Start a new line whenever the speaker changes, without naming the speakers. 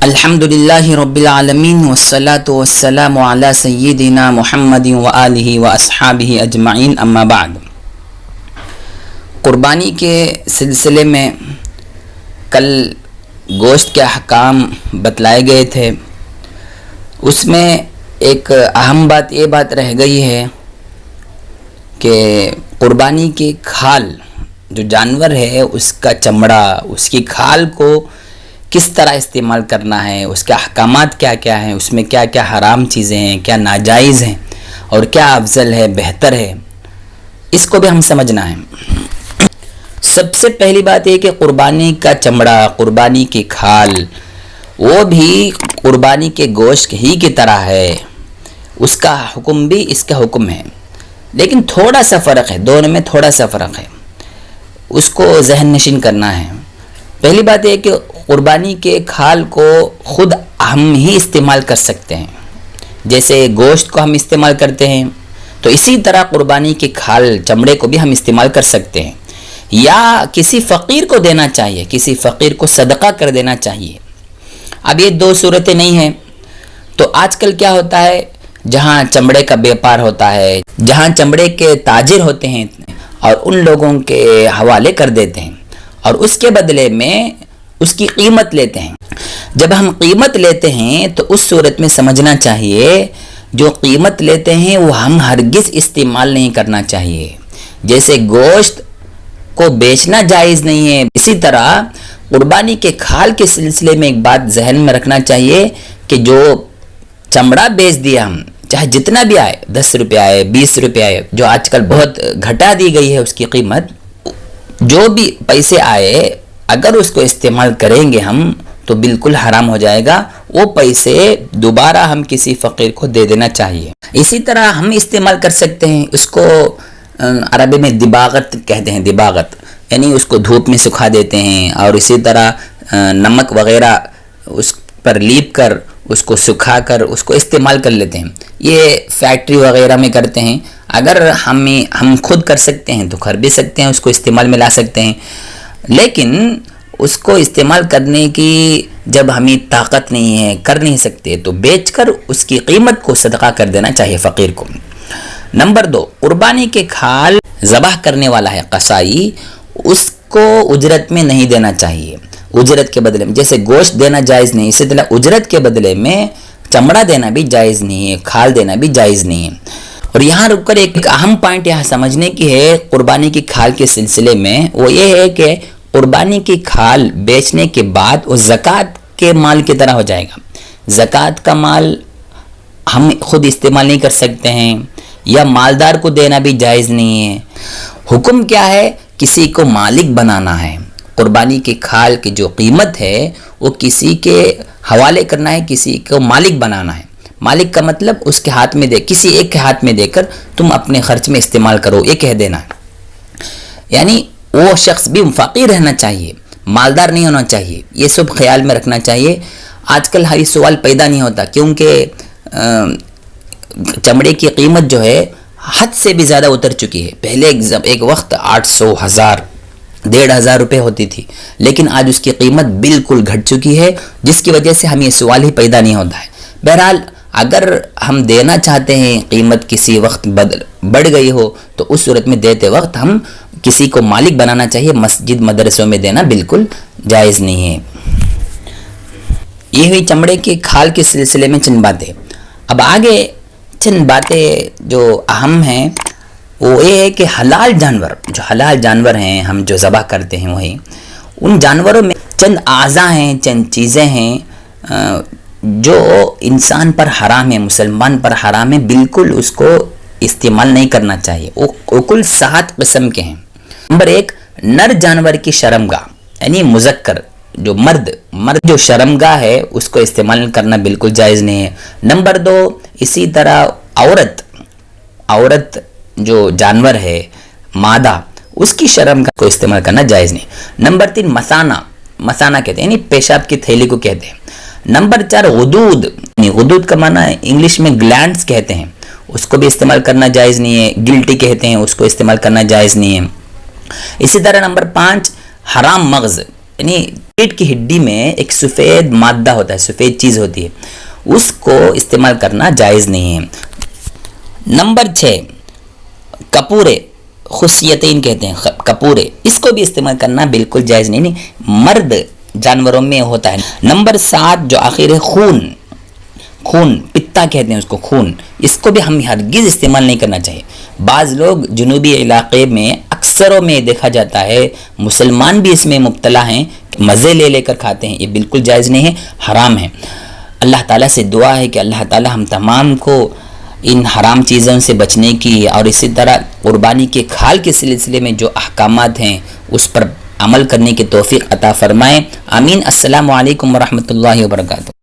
الحمدللہ رب العالمین والصلاة والسلام علی سیدنا محمد وآلہ واصحابہ اجمعین، اما بعد۔ قربانی کے سلسلے میں کل گوشت کے احکام بتلائے گئے تھے، اس میں ایک اہم بات رہ گئی ہے کہ قربانی کی کھال جو جانور ہے اس کا چمڑا، اس کی کھال کو کس طرح استعمال کرنا ہے، اس کے احکامات کیا کیا ہیں، اس میں کیا کیا حرام چیزیں ہیں، کیا ناجائز ہیں اور کیا افضل ہے، بہتر ہے، اس کو بھی ہم سمجھنا ہے۔ سب سے پہلی بات یہ کہ قربانی کا چمڑا، قربانی کی کھال، وہ بھی قربانی کے گوشت ہی کی طرح ہے، اس کا حکم بھی اس کا حکم ہے، لیکن تھوڑا سا فرق ہے، دونوں میں تھوڑا سا فرق ہے، اس کو ذہن نشین کرنا ہے۔ پہلی بات یہ کہ قربانی کے کھال کو خود ہم ہی استعمال کر سکتے ہیں، جیسے گوشت کو ہم استعمال کرتے ہیں تو اسی طرح قربانی کی کھال، چمڑے کو بھی ہم استعمال کر سکتے ہیں، یا کسی فقیر کو دینا چاہیے، کسی فقیر کو صدقہ کر دینا چاہیے۔ اب یہ دو صورتیں نہیں ہیں، تو آج کل کیا ہوتا ہے، جہاں چمڑے کا بیپار ہوتا ہے، جہاں چمڑے کے تاجر ہوتے ہیں اور ان لوگوں کے حوالے کر دیتے ہیں اور اس کے بدلے میں اس کی قیمت لیتے ہیں۔ جب ہم قیمت لیتے ہیں تو اس صورت میں سمجھنا چاہیے جو قیمت لیتے ہیں وہ ہم ہرگز استعمال نہیں کرنا چاہیے۔ جیسے گوشت کو بیچنا جائز نہیں ہے، اسی طرح قربانی کے کھال کے سلسلے میں ایک بات ذہن میں رکھنا چاہیے کہ جو چمڑا بیچ دیا ہم، چاہے جتنا بھی آئے، 10 روپے آئے، 20 روپے آئے، جو آج کل بہت گھٹا دی گئی ہے اس کی قیمت، جو بھی پیسے آئے اگر اس کو استعمال کریں گے ہم تو بالکل حرام ہو جائے گا، وہ پیسے دوبارہ ہم کسی فقیر کو دے دینا چاہیے۔ اسی طرح ہم استعمال کر سکتے ہیں، اس کو عربی میں دباغت کہتے ہیں، دباغت یعنی اس کو دھوپ میں سکھا دیتے ہیں اور اسی طرح نمک وغیرہ اس پر لیپ کر اس کو سکھا کر اس کو استعمال کر لیتے ہیں۔ یہ فیکٹری وغیرہ میں کرتے ہیں، اگر ہم خود کر سکتے ہیں تو کر بھی سکتے ہیں، اس کو استعمال میں لا سکتے ہیں، لیکن اس کو استعمال کرنے کی جب ہمیں طاقت نہیں ہے، کر نہیں سکتے، تو بیچ کر اس کی قیمت کو صدقہ کر دینا چاہیے فقیر کو۔ نمبر 2، قربانی کے کھال ذبح کرنے والا ہے قصائی، اس کو اجرت میں نہیں دینا چاہیے، اجرت کے بدلے میں، جیسے گوشت دینا جائز نہیں، اسی طرح اجرت کے بدلے میں چمڑا دینا بھی جائز نہیں ہے، کھال دینا بھی جائز نہیں ہے۔ اور یہاں رک کر ایک اہم پوائنٹ یہاں سمجھنے کی ہے قربانی کی کھال کے سلسلے میں، وہ یہ ہے کہ قربانی کی کھال بیچنے کے بعد وہ زکوٰۃ کے مال کی طرح ہو جائے گا۔ زکوٰۃ کا مال ہم خود استعمال نہیں کر سکتے ہیں یا مالدار کو دینا بھی جائز نہیں ہے۔ حکم کیا ہے، کسی کو مالک بنانا ہے، قربانی کی کھال کی جو قیمت ہے وہ کسی کے حوالے کرنا ہے، کسی کو مالک بنانا ہے۔ مالک کا مطلب اس کے ہاتھ میں دے، کسی ایک کے ہاتھ میں دے کر تم اپنے خرچ میں استعمال کرو، یہ کہہ دینا ہے۔ یعنی وہ شخص بھی فقیر رہنا چاہیے، مالدار نہیں ہونا چاہیے، یہ سب خیال میں رکھنا چاہیے۔ آج کل یہ سوال پیدا نہیں ہوتا کیونکہ چمڑے کی قیمت جو ہے حد سے بھی زیادہ اتر چکی ہے۔ پہلے ایک وقت 800، 1000، 1500 روپے ہوتی تھی، لیکن آج اس کی قیمت بالکل گھٹ چکی ہے، جس کی وجہ سے ہمیں یہ سوال ہی پیدا نہیں ہوتا ہے۔ بہرحال اگر ہم دینا چاہتے ہیں، قیمت کسی وقت بڑھ گئی ہو تو اس صورت میں دیتے وقت ہم کسی کو مالک بنانا چاہیے، مسجد مدرسوں میں دینا بالکل جائز نہیں ہے۔ یہ ہوئی چمڑے کی کھال کے سلسلے میں چند باتیں۔ اب آگے چند باتیں جو اہم ہیں وہ یہ ہے کہ حلال جانور ہیں ہم جو ذبح کرتے ہیں، وہی ان جانوروں میں چند اعضاء ہیں، چند چیزیں ہیں جو انسان پر حرام ہے، مسلمان پر حرام ہے، بالکل اس کو استعمال نہیں کرنا چاہیے۔ وہ کل 7 قسم کے ہیں۔ نمبر 1، نر جانور کی شرمگاہ، یعنی مذکر جو مرد جو شرمگاہ ہے اس کو استعمال کرنا بالکل جائز نہیں ہے۔ نمبر 2، اسی طرح عورت جو جانور ہے مادہ، اس کی شرمگاہ کو استعمال کرنا جائز نہیں۔ نمبر 3، مسانہ کہتے ہیں، یعنی پیشاب کی تھیلی کو کہتے ہیں۔ نمبر 4، غدود کا معنی انگلش میں گلینڈز کہتے ہیں، اس کو بھی استعمال کرنا جائز نہیں ہے۔ گلٹی کہتے ہیں، اس کو استعمال کرنا جائز نہیں ہے۔ اسی طرح نمبر 5، حرام مغز، یعنی پیٹ کی ہڈی میں ایک سفید مادہ ہوتا ہے, سفید چیز ہوتی ہے, اس کو استعمال کرنا جائز نہیں ہے. نمبر 6 کپورے, خصیتین کہتے ہیں کپورے, اس کو بھی استعمال کرنا بالکل جائز نہیں, مرد جانوروں میں ہوتا ہے. نمبر 7 جو آخر ہے خون پتا کہتے ہیں اس کو, خون, اس کو بھی ہم ہرگز استعمال نہیں کرنا چاہیے. بعض لوگ جنوبی علاقے میں اکثروں میں دیکھا جاتا ہے, مسلمان بھی اس میں مبتلا ہیں, مزے لے کر کھاتے ہیں, یہ بالکل جائز نہیں ہے, حرام ہے. اللہ تعالیٰ سے دعا ہے کہ اللہ تعالیٰ ہم تمام کو ان حرام چیزوں سے بچنے کی اور اسی طرح قربانی کے کھال کے سلسلے میں جو احکامات ہیں اس پر عمل کرنے کی توفیق عطا فرمائیں. آمین. السلام علیکم ورحمۃ اللہ وبرکاتہ.